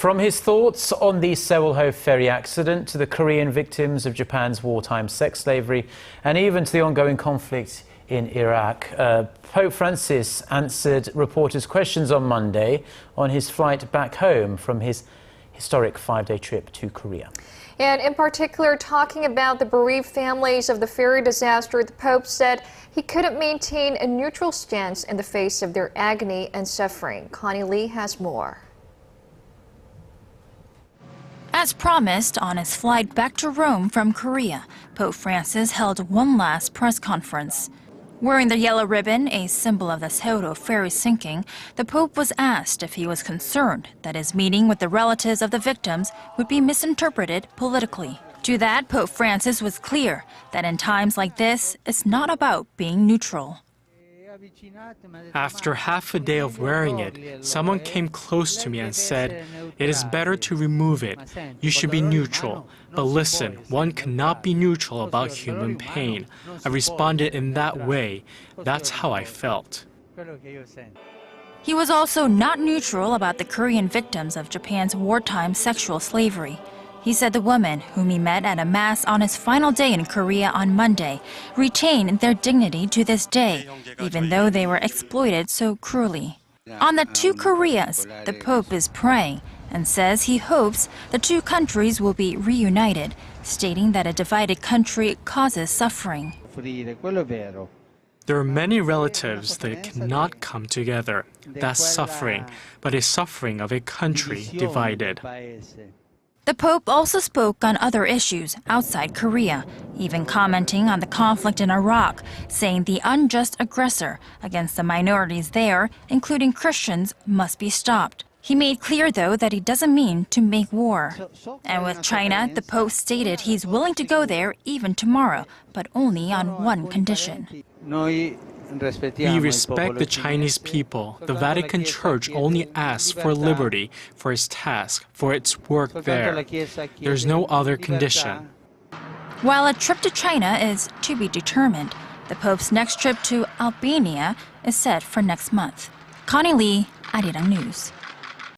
From his thoughts on the Sewol-ho ferry accident to the Korean victims of Japan's wartime sex slavery and even to the ongoing conflict in Iraq, Pope Francis answered reporters' questions on Monday on his flight back home from his historic 5-day trip to Korea. And in particular, talking about the bereaved families of the ferry disaster, the Pope said he couldn't maintain a neutral stance in the face of their agony and suffering. Connie Lee has more. As promised, on his flight back to Rome from Korea, Pope Francis held one last press conference. Wearing the yellow ribbon, a symbol of the Sewol-ho ferry sinking, the Pope was asked if he was concerned that his meeting with the relatives of the victims would be misinterpreted politically. To that, Pope Francis was clear that in times like this, it's not about being neutral. After half a day of wearing it, someone came close to me and said, "It is better to remove it. You should be neutral." But listen, one cannot be neutral about human pain. I responded in that way. That's how I felt. He was also not neutral about the Korean victims of Japan's wartime sexual slavery. He said the women, whom he met at a mass on his final day in Korea on Monday, retain their dignity to this day, even though they were exploited so cruelly. On the two Koreas, the Pope is praying and says he hopes the two countries will be reunited, stating that a divided country causes suffering. There are many relatives that cannot come together. That's suffering, but it's suffering of a country divided. The Pope also spoke on other issues outside Korea, even commenting on the conflict in Iraq, saying the unjust aggressor against the minorities there, including Christians, must be stopped. He made clear, though, that he doesn't mean to make war. And with China, the Pope stated he's willing to go there even tomorrow, but only on one condition. We respect the Chinese people. The Vatican Church only asks for liberty for its task, for its work there. There's no other condition. While a trip to China is to be determined, the Pope's next trip to Albania is set for next month. Connie Lee, Arirang News.